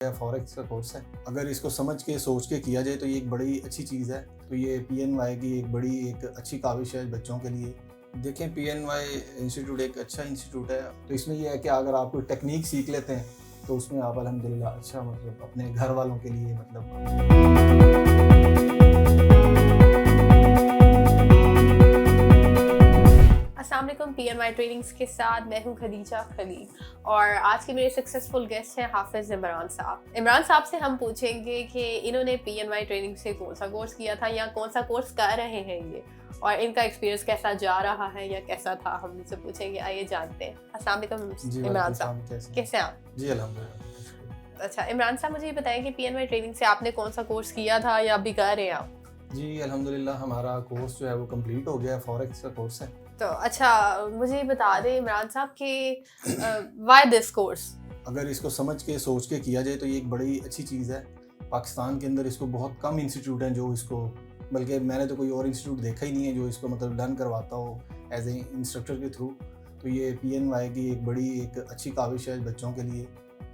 Forex का course है। अगर इसको समझ के सोच के किया जाए तो ये एक बड़ी अच्छी चीज़ है। तो ये PNY की एक अच्छी काविश है बच्चों के लिए। देखें, PNY इंस्टीट्यूट एक अच्छा इंस्टीट्यूट है। तो इसमें यह है कि अगर आप कोई टेक्निक सीख लेते हैं तो उसमें आप अल्हम्दुलिल्लाह अच्छा अपने घर वालों के लिए अस्सलाम वालेकुम। PNY ट्रेनिंग्स के साथ मैं हूं खदीजा खलील और आज के मेरे सक्सेसफुल गेस्ट हैं हाफिज़ इमरान साहब। इमरान साहब से हम पूछेंगे कि इन्होंने PNY ट्रेनिंग से कौन सा कोर्स किया था या कौन सा कोर्स कर रहे हैं ये, और इनका एक्सपीरियंस कैसा जा रहा है या कैसा था, हम इनसे पूछेंगे। आइए जानते हैं। अस्सलाम वालेकुम इमरान साहब, कैसे हैं आप? जी अल्हम्दुलिल्लाह। अच्छा इमरान साहब, मुझे ये बताएं कि PNY ट्रेनिंग से आपने कौन सा कोर्स किया था या अभी कर रहे हैं आप? जी अल्हम्दुलिल्लाह, हमारा कोर्स जो है वो कंप्लीट हो गया है। फॉरेक्स का कोर्स है। तो अच्छा मुझे बता दें इमरान साहब कि व्हाई दिस कोर्स? अगर इसको समझ के सोच के किया जाए तो ये एक बड़ी अच्छी चीज़ है। पाकिस्तान के अंदर इसको बहुत कम इंस्टीट्यूट हैं जो इसको, बल्कि मैंने तो कोई और इंस्टीट्यूट देखा ही नहीं है जो इसको लर्न करवाता हो एज ए इंस्ट्रक्टर के थ्रू। तो ये PNY की एक अच्छी काविश है बच्चों के लिए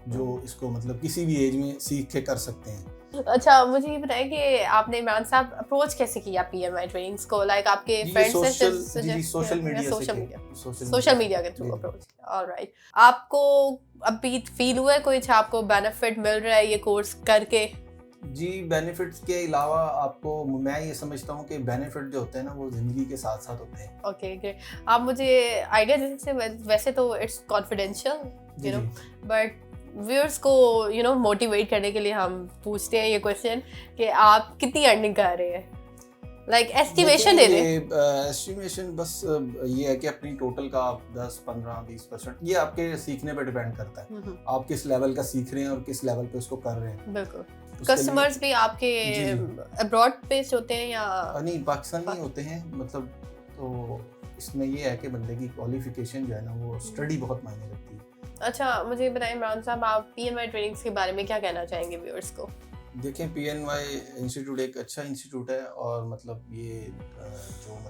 जो इसको किसी भी एज में सीख के कर सकते हैं। अच्छा मुझे ये बताएं कि आपने इमरान साहब अप्रोच कैसे किया PNY ट्रेनिंग्स को? लाइक आपके फ्रेंड्स ने सोशल मीडिया के थ्रू अप्रोच किया। ऑलराइट, आपको अभी फील हुआ है कोई आपको बेनिफिट मिल रहा है ये कोर्स करके? जी, बेनिफिट्स के अलावा आपको, मैं ये समझता हूँ कि बेनिफिट जो होते हैं ना वो ज़िंदगी के साथ साथ होते हैं। Okay great. आप मुझे आइडिया दे सकते हैं? वैसे तो it's confidential you know, but viewers को मोटिवेट करने के लिए हम पूछते हैं ये क्वेश्चन कि आप कितनी अर्निंग कर रहे हैं, लाइक एस्टिमेशन दे दें। एस्टिमेशन बस ये है कि अपनी टोटल का आप 10, 15, 20% ये आपके सीखने पर डिपेंड करता है। आप किस लेवल का सीख रहे हैं और किस लेवल पे उसको कर रहे हैं। बिल्कुल। कस्टमर्स भी आपके अब्रॉड बेस्ड होते हैं या नहीं, पाकिस्तानी होते हैं। तो इसमें ये है कि बंदे की क्वालिफिकेशन जो है ना वो स्टडी बहुत मायने रखती है। अच्छा मुझे बताएं इमरान साहब, आप PNY ट्रेनिंग्स के बारे में क्या कहना चाहेंगे व्यूअर्स को? देखें, PNY इंस्टीट्यूट एक अच्छा इंस्टीट्यूट है और ये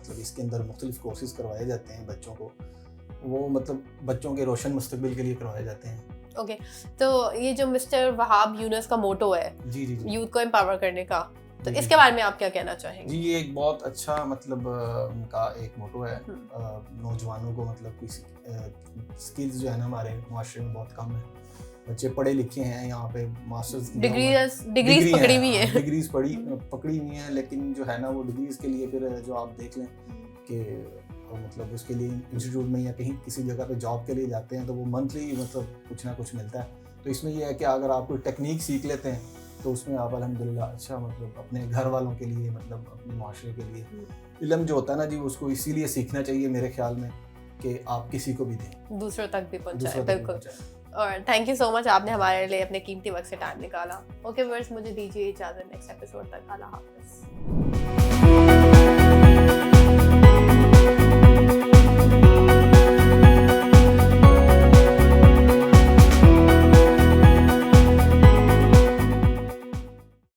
जो इसके अंदर मुख्तलिफ कोर्सेज करवाए जाते हैं बच्चों को, वो बच्चों के रोशन मुस्तकबिल के लिए करवाए जाते हैं। ओके तो ये जो मिस्टर वहाब यूनुस का मोटो है, जी जी जी, यूथ को एम्पावर करने का, तो इसके बारे में आप क्या कहना चाहेंगे? जी, ये एक बहुत अच्छा उनका एक मोटो है। नौजवानों को स्किल्स जो है ना हमारे माशरे में बहुत कम है। बच्चे पढ़े लिखे हैं, यहाँ पे मास्टर्स डिग्रीज पकड़ी हुई है, डिग्रीज पकड़ी हुई हैं, लेकिन जो है ना वो डिग्रीज के लिए फिर जो आप देख लें कि उसके लिए इंस्टीट्यूट में या कहीं किसी जगह पे जॉब के लिए जाते हैं तो वो मंथली कुछ ना कुछ मिलता है। तो इसमें यह है कि अगर आप कोई टेक्निक सीख लेते हैं तो उसमें आप अल्हम्दुलिल्लाह अच्छा अपने घर वालों के लिए अपने माशरे के लिए इल्म जो होता है ना जी, उसको इसीलिए सीखना चाहिए मेरे ख्याल में कि आप किसी को भी दें, दूसरों तक भी पहुंचाएं। बिल्कुल। और थैंक यू सो मच, आपने हमारे लिए अपने कीमती वक्त से टाइम निकाला। ओके व्यूअर्स, मुझे दीजिए इजाज़त। नेक्स्ट एपिसोड तक अल्लाह हाफ़िज़।